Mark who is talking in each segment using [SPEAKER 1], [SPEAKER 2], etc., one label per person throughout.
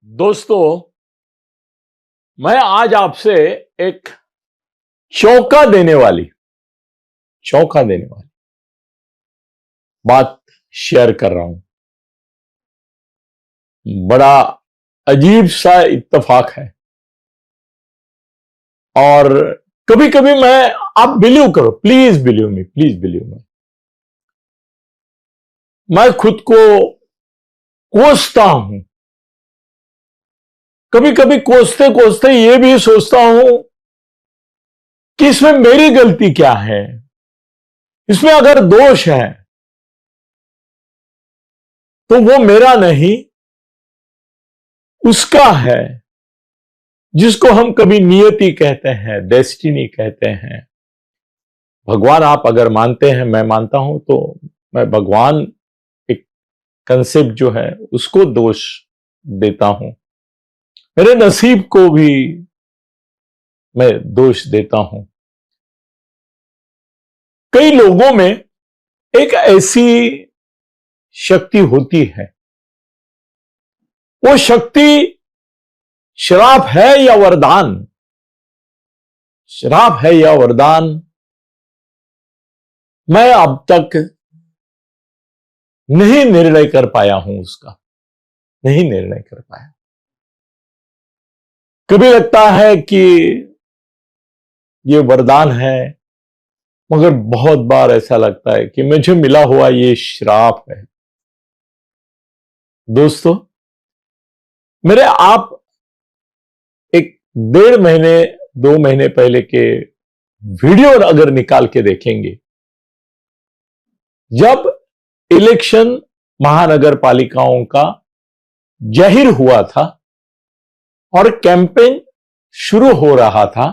[SPEAKER 1] दोस्तों, मैं आज आपसे एक चौंका देने वाली बात शेयर कर रहा हूं। बड़ा अजीब सा इत्तेफाक है और कभी कभी आप बिलीव करो, प्लीज बिलीव मी, मैं खुद को कोसता हूं। कभी कभी कोसते कोसते ये भी सोचता हूं कि इसमें मेरी गलती क्या है, इसमें अगर दोष है तो वो मेरा नहीं, उसका है, जिसको हम कभी नियति कहते हैं, डेस्टिनी कहते हैं। भगवान आप अगर मानते हैं, मैं मानता हूं, तो मैं भगवान एक कंसेप्ट जो है उसको दोष देता हूं, मेरे नसीब को भी मैं दोष देता हूं। कई लोगों में एक ऐसी शक्ति होती है, वो शक्ति श्राप है या वरदान, श्राप है या वरदान, मैं अब तक नहीं निर्णय कर पाया हूं, उसका नहीं निर्णय कर पाया। कभी लगता है कि ये वरदान है, मगर बहुत बार ऐसा लगता है कि मुझे मिला हुआ ये श्राप है। दोस्तों, मेरे आप एक 1.5 महीने 2 महीने पहले के वीडियो अगर निकाल के देखेंगे, जब इलेक्शन महानगर पालिकाओं का जाहिर हुआ था और कैंपेन शुरू हो रहा था,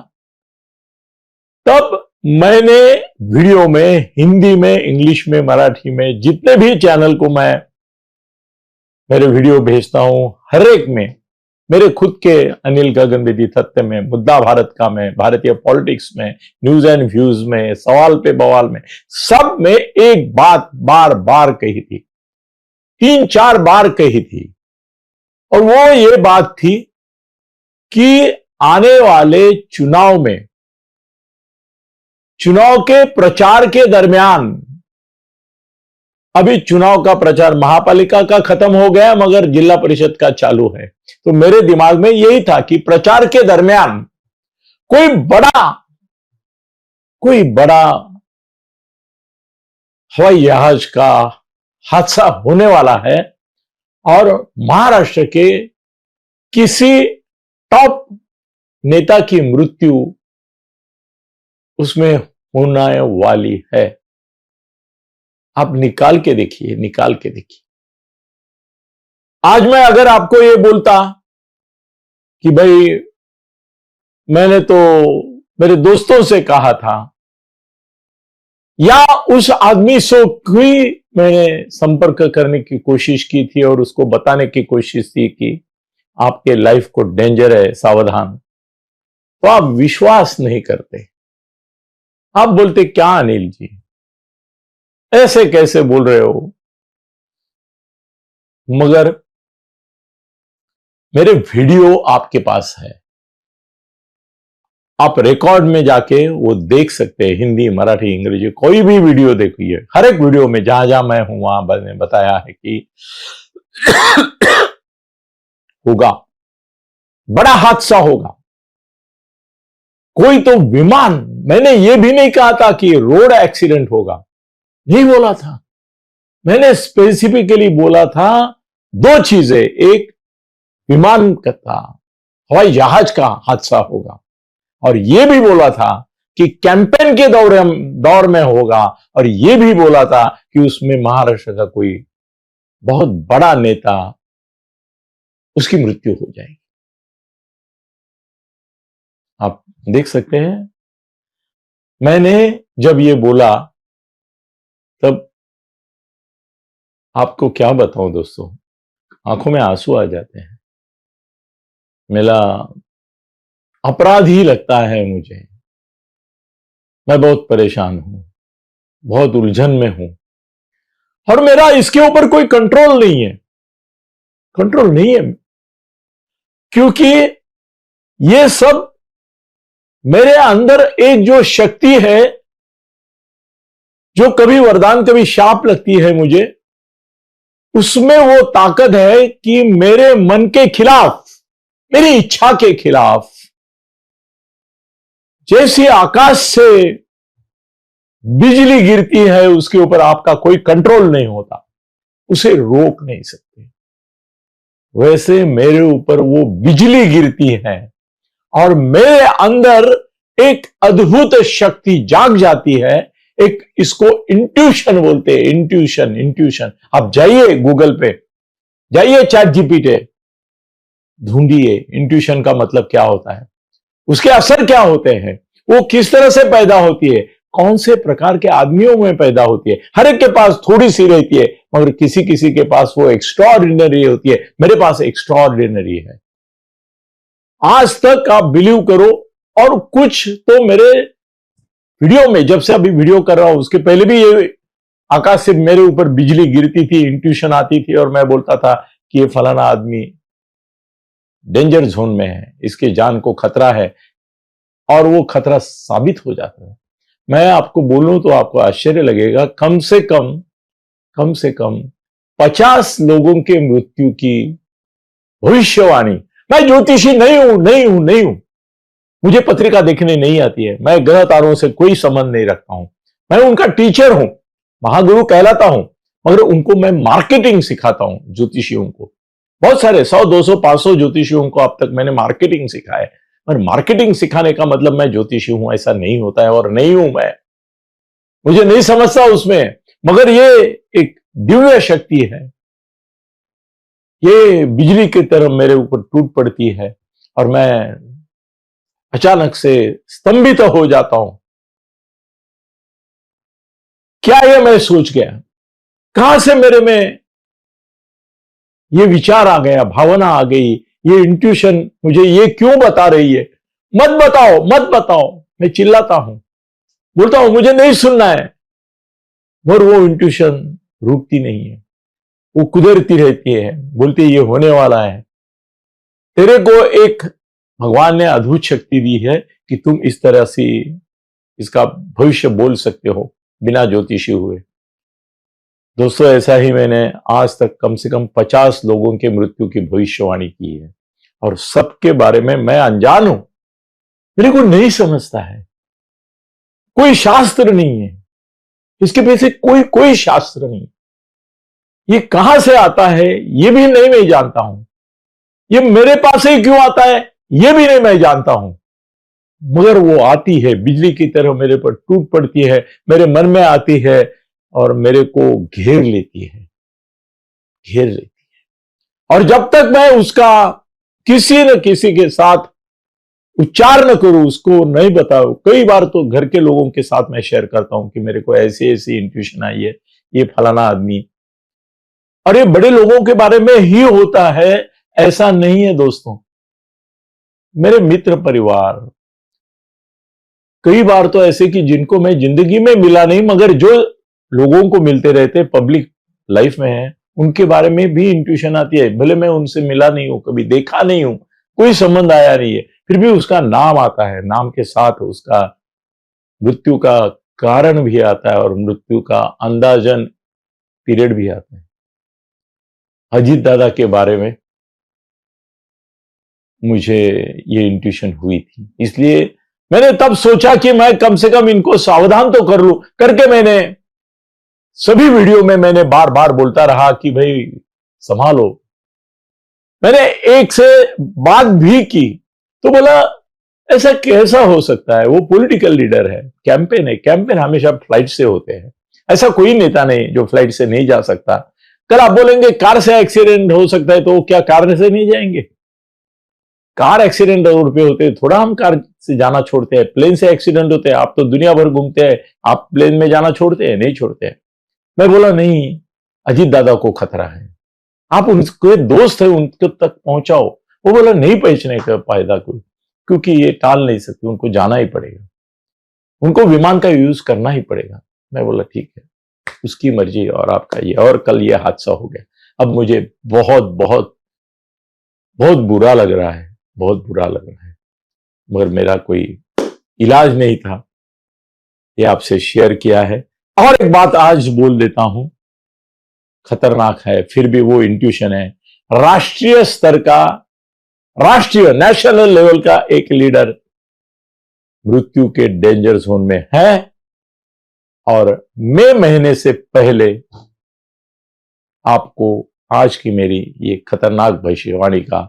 [SPEAKER 1] तब मैंने वीडियो में हिंदी में, इंग्लिश में, मराठी में, जितने भी चैनल को मैं मेरे वीडियो भेजता हूं, हर एक में, मेरे खुद के अनिल गगन विधि तथ्य में, मुद्दा भारत का में, भारतीय पॉलिटिक्स में, न्यूज एंड व्यूज में, सवाल पे बवाल में, सब में एक बात बार बार कही थी, 3-4 बार कही थी, और वो ये बात थी कि आने वाले चुनाव में, चुनाव के प्रचार के दरमियान, अभी चुनाव का प्रचार महापालिका का खत्म हो गया, मगर जिला परिषद का चालू है, तो मेरे दिमाग में यही था कि प्रचार के दरमियान कोई बड़ा हवाई जहाज का हादसा होने वाला है और महाराष्ट्र के किसी टॉप नेता की मृत्यु उसमें होने वाली है। आप निकाल के देखिए। आज मैं अगर आपको ये बोलता कि भाई मैंने तो मेरे दोस्तों से कहा था, या उस आदमी से कोई मैंने संपर्क करने की कोशिश की थी और उसको बताने की कोशिश थी कि आपके लाइफ को डेंजर है, सावधान, तो आप विश्वास नहीं करते। आप बोलते क्या अनिल जी, ऐसे कैसे बोल रहे हो। मगर मेरे वीडियो आपके पास है, आप रिकॉर्ड में जाके वो देख सकते हैं, हिंदी, मराठी, अंग्रेजी, कोई भी वीडियो देखिए। हर एक वीडियो में जहां जहां मैं हूं वहां मैंने बताया है कि होगा, बड़ा हादसा होगा। कोई तो विमान, मैंने ये भी नहीं कहा था कि रोड एक्सीडेंट होगा, नहीं बोला था। मैंने स्पेसिफिकली बोला था 2 चीजें, एक विमान का, हवाई जहाज का हादसा होगा, और यह भी बोला था कि कैंपेन के दौर में होगा, और यह भी बोला था कि उसमें महाराष्ट्र का कोई बहुत बड़ा नेता, उसकी मृत्यु हो जाएगी। आप देख सकते हैं, मैंने जब ये बोला तब आपको क्या बताऊं दोस्तों, आंखों में आंसू आ जाते हैं। मेरा अपराध ही लगता है मुझे। मैं बहुत परेशान हूं, बहुत उलझन में हूं, और मेरा इसके ऊपर कोई कंट्रोल नहीं है। क्योंकि ये सब मेरे अंदर एक जो शक्ति है, जो कभी वरदान कभी शाप लगती है मुझे, उसमें वो ताकत है कि मेरे मन के खिलाफ, मेरी इच्छा के खिलाफ, जैसी आकाश से बिजली गिरती है उसके ऊपर आपका कोई कंट्रोल नहीं होता, उसे रोक नहीं सकते, वैसे मेरे ऊपर वो बिजली गिरती है और मेरे अंदर एक अद्भुत शक्ति जाग जाती है। एक इसको इंट्यूशन बोलते हैं, इंट्यूशन। इंट्यूशन आप जाइए गूगल पे, जाइए चैट जीपीटी, ढूंढिए इंट्यूशन का मतलब क्या होता है, उसके असर क्या होते हैं, वो किस तरह से पैदा होती है, कौन से प्रकार के आदमियों में पैदा होती है। हर एक के पास थोड़ी सी रहती है, मगर किसी किसी के पास वो एक्स्ट्राऑर्डिनरी होती है। मेरे पास एक्स्ट्राऑर्डिनरी है। आज तक आप बिलीव करो, और कुछ तो मेरे वीडियो में, जब से अभी वीडियो कर रहा हूं उसके पहले भी ये आकाश से मेरे ऊपर बिजली गिरती थी, इंट्यूशन आती थी और मैं बोलता था कि ये फलाना आदमी डेंजर जोन में है, इसके जान को खतरा है, और वो खतरा साबित हो जाता है। मैं आपको बोलूं तो आपको आश्चर्य लगेगा, कम से कम 50 लोगों के मृत्यु की भविष्यवाणी। मैं ज्योतिषी नहीं हूं, मुझे पत्रिका देखने नहीं आती है, मैं ग्रह तारों से कोई संबंध नहीं रखता हूं, मैं उनका टीचर हूं, महागुरु कहलाता हूं, मगर उनको मैं मार्केटिंग सिखाता हूं। ज्योतिषियों को बहुत सारे 100, 200, 500 ज्योतिषियों को अब तक मैंने मार्केटिंग सिखाया है। पर मार्केटिंग सिखाने का मतलब मैं ज्योतिषी हूं ऐसा नहीं होता है, और नहीं हूं मैं, मुझे नहीं समझता उसमें। मगर ये एक दिव्य शक्ति है, ये बिजली की तरह मेरे ऊपर टूट पड़ती है और मैं अचानक से स्तंभित हो जाता हूं। क्या ये मैं सोच गया, कहां से मेरे में ये विचार आ गया, भावना आ गई, ये इंट्यूशन मुझे ये क्यों बता रही है, मत बताओ मत बताओ। मैं चिल्लाता हूं, बोलता हूं मुझे नहीं सुनना है, और वो इंट्यूशन रुकती नहीं है, वो कुदरती रहती है, बोलती है ये होने वाला है। तेरे को एक भगवान ने अद्भुत शक्ति दी है कि तुम इस तरह से इसका भविष्य बोल सकते हो बिना ज्योतिषी हुए। दोस्तों, ऐसा ही मैंने आज तक कम से कम 50 लोगों के मृत्यु की भविष्यवाणी की है, और सबके बारे में मैं अनजान हूं, मेरे को नहीं समझता है, कोई शास्त्र नहीं है इसके पीछे, कोई शास्त्र नहीं। ये कहां से आता है ये भी नहीं मैं जानता हूं, ये मेरे पास ही क्यों आता है ये भी नहीं मैं जानता हूं, मगर वो आती है बिजली की तरह, मेरे पर टूट पड़ती है, मेरे मन में आती है और मेरे को घेर लेती है। और जब तक मैं उसका किसी न किसी के साथ उच्चार न करूं, उसको नहीं बताऊं, कई बार तो घर के लोगों के साथ मैं शेयर करता हूं कि मेरे को ऐसी ऐसी इंट्यूशन आई है, ये फलाना आदमी, और ये बड़े लोगों के बारे में ही होता है ऐसा नहीं है दोस्तों। मेरे मित्र परिवार कई बार तो ऐसे कि जिनको मैं जिंदगी में मिला नहीं, मगर जो लोगों को मिलते रहते पब्लिक लाइफ में है, उनके बारे में भी इंट्यूशन आती है। भले मैं उनसे मिला नहीं हूं, कभी देखा नहीं हूं, कोई संबंध आया नहीं है, फिर भी उसका नाम आता है, नाम के साथ उसका मृत्यु का कारण भी आता है और मृत्यु का अंदाजन पीरियड भी आता है। अजीत दादा के बारे में मुझे ये इंट्यूशन हुई थी, इसलिए मैंने तब सोचा कि मैं कम से कम इनको सावधान तो कर लूं, करके मैंने सभी वीडियो में मैंने बार बार बोलता रहा कि भाई संभालो। मैंने एक से बात भी की तो बोला ऐसा कैसा हो सकता है, वो पॉलिटिकल लीडर है, कैंपेन है, कैंपेन हमेशा फ्लाइट से होते हैं, ऐसा कोई नेता नहीं जो फ्लाइट से नहीं जा सकता। कल आप बोलेंगे कार से एक्सीडेंट हो सकता है, तो क्या कार से नहीं जाएंगे? कार एक्सीडेंट रोड पे होते हैं, थोड़ा हम कार से जाना छोड़ते हैं, प्लेन से एक्सीडेंट होते हैं, आप तो दुनिया भर घूमते हैं, आप प्लेन में जाना छोड़ते हैं? नहीं छोड़ते हैं। मैं बोला नहीं, अजीत दादा को खतरा है, आप उनके दोस्त है उनके तक पहुंचाओ। वो बोला नहीं पहुंचने का फायदा कोई, क्योंकि ये टाल नहीं सकते, उनको जाना ही पड़ेगा, उनको विमान का यूज करना ही पड़ेगा। मैं बोला ठीक है, उसकी मर्जी और आपका ये, और कल ये हादसा हो गया। अब मुझे बहुत बहुत बहुत बुरा लग रहा है, बहुत बुरा लग रहा है, मगर मेरा कोई इलाज नहीं था, ये आपसे शेयर किया है। और एक बात आज बोल देता हूं, खतरनाक है फिर भी वो इंट्यूशन है। राष्ट्रीय स्तर का, राष्ट्रीय नेशनल लेवल का एक लीडर मृत्यु के डेंजर जोन में है और मई महीने से पहले आपको आज की मेरी ये खतरनाक भविष्यवाणी का